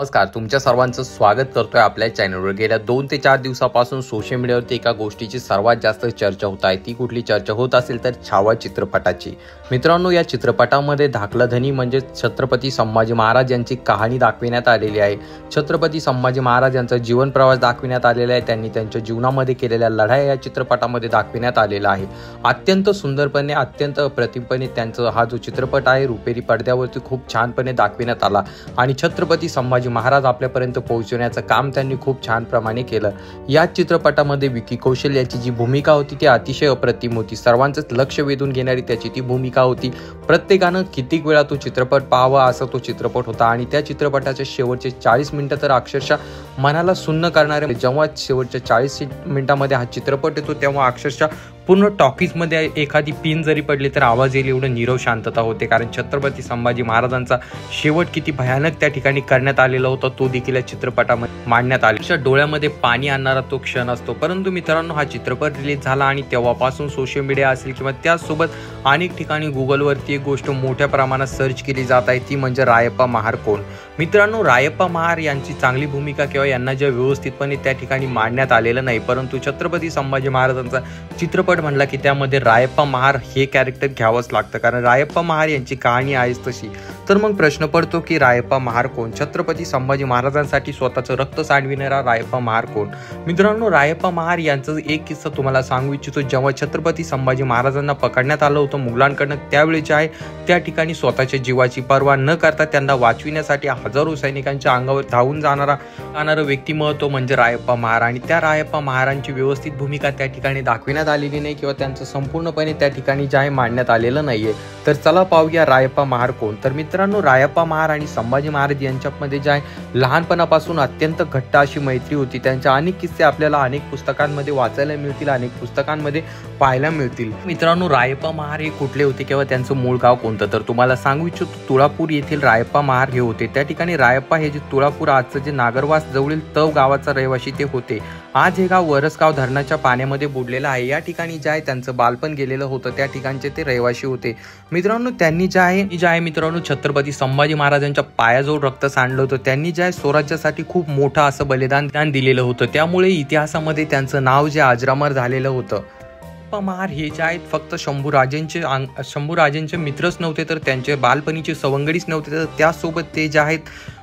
नमस्कार, तुमच्या सर्वांचं स्वागत करतोय आपल्या चॅनलवर। गेल्या 2 ते 4 दिवसापासून सोशल मीडियावरती एका गोष्टीची सर्वात जास्त चर्चा होत आहे। ती कुठली चर्चा होत असेल तर छावा चित्रपटाची। मित्रांनो, या चित्रपटामध्ये धाकला धनी म्हणजे छत्रपती संभाजी महाराज यांची कहाणी दाखविण्यात आलेली आहे। छत्रपती संभाजी महाराज यांचा जीवन प्रवास दाखविण्यात आलेला आहे। त्यांनी त्यांच्या जीवनामध्ये केलेल्या लढाई या चित्रपटामध्ये दाखविण्यात आलेला आहे। अत्यंत सुंदरपणे, अत्यंत अप्रतिमपणे त्यांचा हा जो चित्रपट आहे रुपेरी पडद्यावरती खूप छानपणे दाखविण्यात आला आणि छत्रपती संभाजी महाराज आपल्यापर्यंत पोहोचवण्याचं काम त्यांनी खूप छान प्रमाणे केलं। या चित्रपटामध्ये विकी कौशल याची जी भूमिका होती ती अतिशय अप्रतिम होती। सर्वांचंच लक्ष वेधून घेणारी त्याची ती भूमिका होती। प्रत्येकानं कितीक वेळा तो चित्रपट पाहावा असा तो चित्रपट होता आणि त्या चित्रपटाचे शेवटचे 40 मिनिटं तर अक्षरशः मनाला सुन्न करणारे। जेव्हा शेवटच्या 40 मिनिटांमध्ये हा चित्रपट येतो तेव्हा अक्षरशः पूर्ण टॉकीजमध्ये एखादी पिन जरी पडली तर आवाज येईल एवढं नीरव शांतता होते, कारण छत्रपती संभाजी महाराजांचा शेवट किती भयानक त्या ठिकाणी करण्यात आलेला होता तो देखील या चित्रपटामध्ये मांडण्यात आला। डोळ्यामध्ये पाणी आणणारा तो क्षण असतो। परंतु मित्रांनो, हा चित्रपट रिलीज झाला आणि तेव्हापासून सोशल मीडिया असेल किंवा त्याचसोबत अनेक ठिकाणी गुगलवरती एक गोष्ट मोठ्या प्रमाणात सर्च केली जात आहे, ती म्हणजे रायप्पा महार कोण। मित्रांनो, रायप्पा महार यांची चांगली भूमिका किंवा यांना जे व्यवस्थितपणे त्या ठिकाणी मांडण्यात आलेलं नाही, परंतु छत्रपती संभाजी महाराजांचा चित्रपट म्हणला की त्यामध्ये रायप्पा महार हे कॅरेक्टर घ्यावंच लागतं, कारण रायप्पा महार यांची कहाणी आहेच तशी। तर मग प्रश्न पडतो की रायप्पा महार कोण? छत्रपती संभाजी महाराजांसाठी स्वतःचं रक्त सांडविणारा रायप्पा महार कोण? मित्रांनो, रायप्पा महार यांचा एक किस्सा तुम्हाला सांगू इच्छितो। जेव्हा छत्रपती संभाजी महाराजांना पकडण्यात आलं होतं मुघलांकडनं, त्यावेळी जे आहे त्या ठिकाणी स्वतःच्या जीवाची पर्वा न करता त्यांना वाचविण्यासाठी हजारो सैनिकांच्या अंगावर धावून जाणारं व्यक्तिमत्व म्हणजे रायप्पा महार। आणि त्या रायप्पा महारांची व्यवस्थित भूमिका त्या ठिकाणी दाखविण्यात आलेली नाही किंवा त्यांचं संपूर्णपणे त्या ठिकाणी जे आहे मांडण्यात आलेलं नाहीये। तर चला पाहूया रायप्पा महार कोण। तर मित्रांनो, रायप्पा महार आणि संभाजी महाराज यांच्यामध्ये जे आहे लहानपणापासून अत्यंत घट्ट अशी मैत्री होती। त्यांच्या अनेक किस्से आपल्याला अनेक पुस्तकांमध्ये वाचायला मिळतील, अनेक पुस्तकांमध्ये पाहायला मिळतील। मित्रांनो, रायप्पा महार हे कुठले होते किंवा त्यांचं मूळ गाव कोणतं? तर तुम्हाला सांगू इच्छितो, तुळापूर येथील रायप्पा महार हे होते। त्या ठिकाणी रायप्पा हे जे तुळापूर आजचं जे नागरवास जवळील तव गावाचा रहिवासी ते होते। आज हे गाव वरसगाव धरणाच्या पाण्यामध्ये बुडलेलं आहे। या ठिकाणी जे आहे त्यांचं बालपण गेलेलं होतं, त्या ठिकाणचे ते रहिवासी होते। मित्रांनो, त्यांनी जे आहे मित्रांनो छत्रपती संभाजी महाराजांच्या पायाजवळ रक्त सांडलं होतं। त्यांनी जे आहे स्वराज्यासाठी खूप मोठं असं बलिदान दिलेलं होतं, त्यामुळे इतिहासामध्ये त्यांचं नाव जे अजरामर झालेलं होतं। रायप्पा महार हे जे आहेत फक्त शंभूराजेंचे मित्रच नव्हते, तर त्यांचे बालपणीचे सवंगडीच नव्हते, तर त्यासोबत ते जे आहेत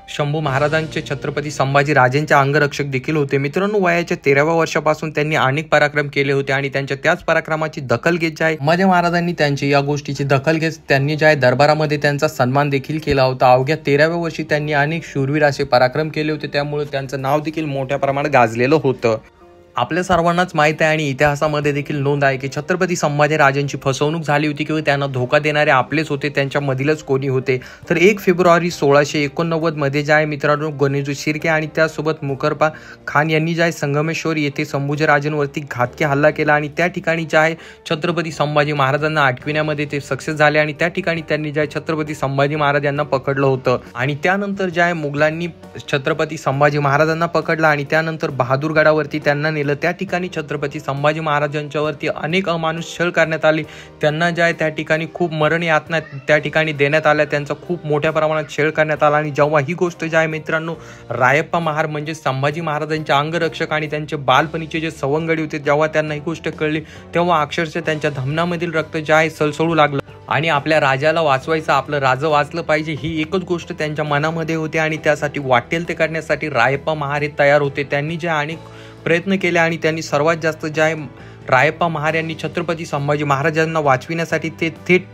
शंभू महाराजांचे छत्रपती संभाजी राजेंचे अंगरक्षक देखील होते। मित्रांनो, वयाच्या 13व्या वर्षापासून त्यांनी अनेक पराक्रम केले होते आणि त्यांच्या त्याच पराक्रमाची दखल घेत जे आहे संभाजी महाराजांनी त्यांची या गोष्टीची दखल घेत त्यांनी जे आहे दरबारामध्ये त्यांचा सन्मान देखील केला होता। अवघ्या 13व्या वर्षी त्यांनी अनेक शूरवीर असे पराक्रम केले होते, त्यामुळे त्यांचं नाव देखील मोठ्या प्रमाणात गाजलेलं होतं। आपल्या सर्वांनाच माहित आहे आणि इतिहासामध्ये देखील नोंद आहे की छत्रपती संभाजी राजांची फसवणूक झाली होती किंवा त्यांना धोका देणारे आपलेच होते, त्यांच्यामधीलच कोणी होते। तर 1 फेब्रुवारी 1689 मध्ये जे आहे मित्रांनो गणेशजी शिर्के आणि त्यासोबत मुकरबा खान यांनी जे आहे संगमेश्वर येथे संभाजीराजांवरती घातकी हल्ला केला आणि त्या ठिकाणी जे आहे छत्रपती संभाजी महाराजांना अटविण्यामध्ये ते सक्सेस झाले आणि त्या ठिकाणी त्यांनी जे आहे छत्रपती संभाजी महाराज यांना पकडलं होतं। आणि त्यानंतर जे आहे मुघलांनी छत्रपती संभाजी महाराजांना पकडलं आणि त्यानंतर बहादूरगडावरती त्यांना त्या ठिकाणी छत्रपती संभाजी महाराजांच्यावरती अनेक अमानुष छळ करण्यात आले। त्यांना जे आहे त्या ठिकाणी खूप मरण यातना त्या ठिकाणी देण्यात आल्या, त्यांचा खूप मोठ्या प्रमाणात छळ करण्यात आला। आणि जेव्हा ही गोष्ट जे आहे मित्रांनो रायप्पा महार म्हणजे संभाजी महाराजांचे अंगरक्षक आणि त्यांचे बालपणीचे जे सवंगडी होते, जेव्हा त्यांना ही गोष्ट कळली तेव्हा अक्षरशः त्यांच्या धमनामधील रक्त जे आहे सळसळू लागलं आणि आपल्या राजाला वाचवायचं, आपलं राजा वाचलं पाहिजे ही एकच गोष्ट त्यांच्या मनामध्ये होती आणि त्यासाठी वाटेल ते करण्यासाठी रायप्पा महार हे तयार होते। त्यांनी जे अनेक प्रयत्न केले आणि त्यांनी सर्वात जास्त जे आहे रायप्पा महार यांनी छत्रपती संभाजी महाराजांना वाचविण्यासाठी ते थेट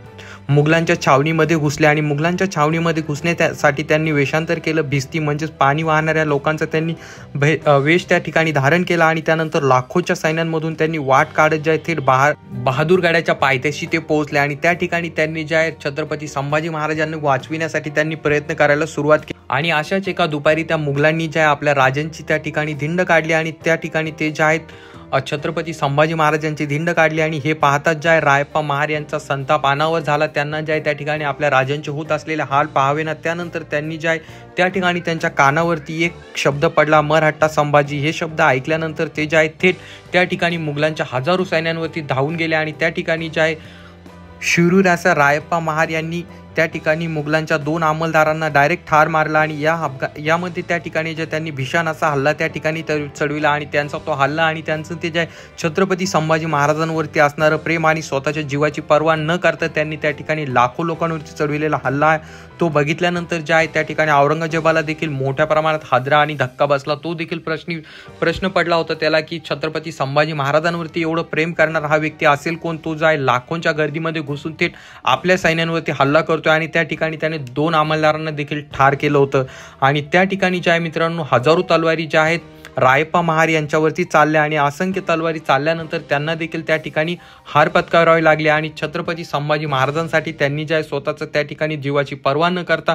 मुघलांच्या छावणीमध्ये घुसले आणि मुघलांच्या छावणीमध्ये घुसण्यासाठी त्यांनी वेषांतर केलं। भिस्ती म्हणजेच पाणी वाहणाऱ्या लोकांचा त्यांनी वेश त्या ठिकाणी धारण केला आणि त्यानंतर लाखोच्या सैन्यांमधून त्यांनी वाट काढत जे थेट बहादूरगडाच्या पायथ्याशी ते पोहोचले आणि त्या ठिकाणी त्यांनी जे आहे छत्रपती संभाजी महाराजांना वाचविण्यासाठी त्यांनी प्रयत्न करायला सुरुवात केली। आणि अशाच एका दुपारी त्या मुघलांनी जे आपल्या राजांची त्या ठिकाणी धिंड काढली आणि त्या ठिकाणी ते जे आहेत छत्रपती संभाजी महाराजांची धिंड काढली आणि हे पाहताच जे आहे रायप्पा महार यांचा संताप अनावर झाला। त्यांना जे आहे त्या ठिकाणी आपल्या राजांचे होत असलेले हाल पाहावे ना, त्यानंतर त्यांनी जे आहे त्या ठिकाणी त्यांच्या कानावरती एक शब्द पडला, मरहट्टा संभाजी। हे शब्द ऐकल्यानंतर ते जे आहे थेट त्या ठिकाणी मुघलांच्या हजारो सैन्यांवरती धावून गेले आणि त्या ठिकाणी जे आहे शूरवीर असा रायप्पा महार यांनी त्या ठिकाणी मुघलांच्या 2 अंमलदारांना डायरेक्ट ठार मारला आणि यामध्ये त्या ठिकाणी जे त्यांनी भीषण असा हल्ला त्या ठिकाणी चढविला आणि त्यांचा तो हल्ला आणि त्यांचं ते जे छत्रपती संभाजी महाराजांवरती असणारं प्रेम आणि स्वतःच्या जीवाची पर्वा न करता त्यांनी त्या ठिकाणी लाखो लोकांवरती चढविलेला हल्ला आहे तो बघितल्यानंतर जे आहे त्या ठिकाणी औरंगजेबाला देखील मोठ्या प्रमाणात हादरा आणि धक्का बसला। तो देखील प्रश्न पडला होता त्याला की छत्रपती संभाजी महाराजांवरती एवढं प्रेम करणारा हा व्यक्ती असेल कोण, तो जो आहे लाखोंच्या गर्दीमध्ये घुसून थेट आपल्या सैन्यांवरती हल्ला करतोय आणि त्या ठिकाणी त्याने 2 अंमलदारांना देखील ठार केलं होतं। आणि त्या ठिकाणी जे आहे मित्रांनो हजारो तलवारी ज्या आहेत रायप्पा महार यांच्यावरती चालल्या आणि असंख्य तलवारी चालल्यानंतर त्यांना देखील त्या ठिकाणी हार पत्करावी लागली आणि छत्रपती संभाजी महाराजांसाठी त्यांनी जे आहे स्वतःचं त्या ठिकाणी जीवाची पर्वा न करता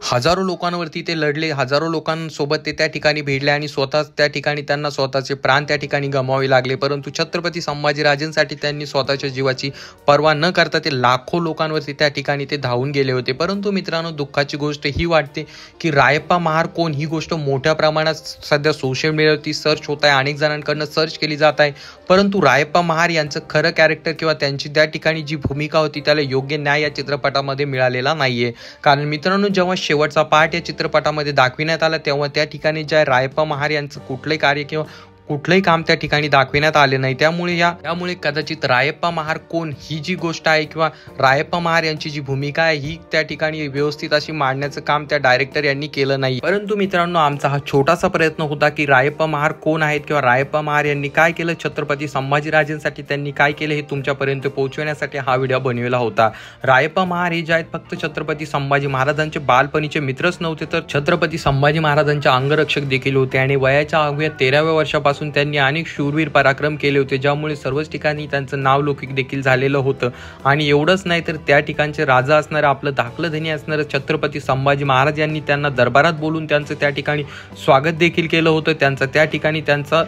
हजारो लोकांवरती ते लढले, हजारो लोकांसोबत ते त्या ठिकाणी भिडले आणि स्वतः त्या ठिकाणी त्यांना स्वतःचे प्राण त्या ठिकाणी गमवावे लागले। परंतु छत्रपती संभाजीराजांसाठी त्यांनी स्वतःच्या जीवाची पर्वा न करता ते लाखो लोकांवरती त्या ठिकाणी ते धावून गेले होते। परंतु मित्रांनो दुःखाची गोष्ट ही वाटते की रायप्पा महार कोण ही गोष्ट मोठ्या प्रमाणात सध्या सोशल मीडियावरती सर्च होत आहे, अनेक जणांकडून सर्च केली जात आहे। परंतु रायप्पा महार यांचं खरं कॅरेक्टर किंवा त्यांची त्या ठिकाणी जी भूमिका होती त्याला योग्य न्याय या चित्रपटामध्ये मिळालेला नाहीये। कारण मित्रांनो जेव्हा शेवटचा पार्ट या चित्रपटामध्ये दाखविण्यात आला तेव्हा त्या ठिकाणी ज्या रायप्पा महार यांचं कुठलंही कार्य किंवा कुठलंही काम त्या ठिकाणी दाखविण्यात आले नाही। त्यामुळे कदाचित रायप्पा महार कोण ही जी गोष्ट आहे किंवा रायप्पा महार यांची जी भूमिका आहे ही त्या ठिकाणी व्यवस्थित अशी मांडण्याचं काम त्या डायरेक्टर यांनी केलं नाही। परंतु मित्रांनो आमचा हा छोटासा प्रयत्न होता की रायप्पा महार कोण आहेत किंवा रायप्पा महार यांनी काय केलं, छत्रपती संभाजीराजांसाठी त्यांनी काय केलं हे तुमच्यापर्यंत पोहोचवण्यासाठी हा व्हिडिओ बनवला होता। रायप्पा महार हे जे आहेत फक्त छत्रपती संभाजी महाराजांचे बालपणीचे मित्रच नव्हते तर छत्रपती संभाजी महाराजांचे अंगरक्षक देखील होते आणि वयाच्या अवघ्या 13व्या वर्षापासून त्यांनी अनेक शूरवीर पराक्रम केले होते ज्यामुळे सर्वच ठिकाणी त्यांचं नाव लौकिक देखील झालेलं होतं। आणि एवढंच नाही तर त्या ठिकाणचे राजा असणारं आपलं धाकलं धनी असणारं छत्रपती संभाजी महाराज यांनी त्यांना दरबारात बोलून त्यांचं त्या ठिकाणी स्वागत देखील केलं होतं, त्या ठिकाणी त्यांचा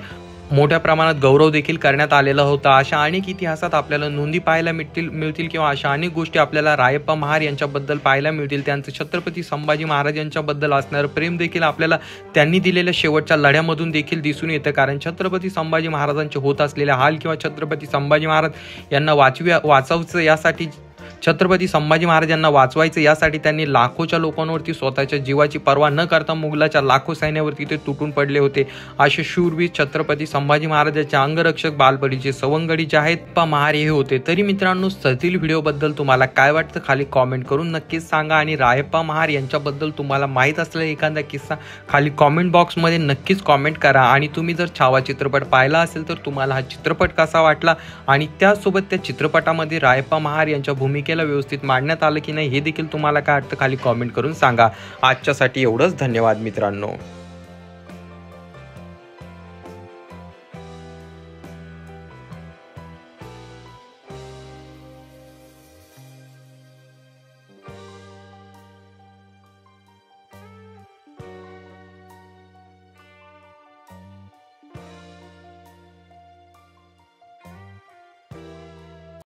मोठ्या प्रमाणात गौरव देखील करण्यात आलेला होता। अशा अनेक इतिहासात आपल्याला नोंदी पाहायला मिळतील किंवा अशा अनेक गोष्टी आपल्याला रायप्पा महार यांच्याबद्दल पाहायला मिळतील। त्यांचं छत्रपती संभाजी महाराज यांच्याबद्दल असणारं प्रेम देखील आपल्याला त्यांनी दिलेल्या शेवटच्या लढ्यामधून देखील दिसून येतं। कारण छत्रपती संभाजी महाराजांचे होत असलेले हाल किंवा छत्रपती संभाजी महाराज यांना वाचवायचं यासाठी छत्रपती संभाजी महाराजांना वाचवायचं यासाठी त्यांनी लाखोच्या लोकांवरती स्वतःच्या जीवाची पर्वा न करता मुघलाच्या लाखो सैन्यावरती ते तुटून पडले होते। असे शूरवीर छत्रपती संभाजी महाराजांचे अंगरक्षक बालपणीचे सवंगडी जे आहेत महार हे होते। तरी मित्रांनो सतील व्हिडिओबद्दल तुम्हाला काय वाटतं खाली कॉमेंट करून नक्कीच सांगा आणि रायप्पा महार यांच्याबद्दल तुम्हाला माहीत असलेला एखादा किस्सा खाली कॉमेंट बॉक्समध्ये नक्कीच कॉमेंट करा। आणि तुम्ही जर छावा चित्रपट पाहिला असेल तर तुम्हाला हा चित्रपट कसा वाटला आणि त्यासोबत त्या चित्रपटामध्ये रायप्पा महार यांच्या भूमिकेला व्यवस्थित मांडण्यात आलं की नाही हे देखील तुम्हाला काय वाटतं खाली कॉमेंट करून सांगा। आजच्यासाठी एवढंच, धन्यवाद मित्रांनो।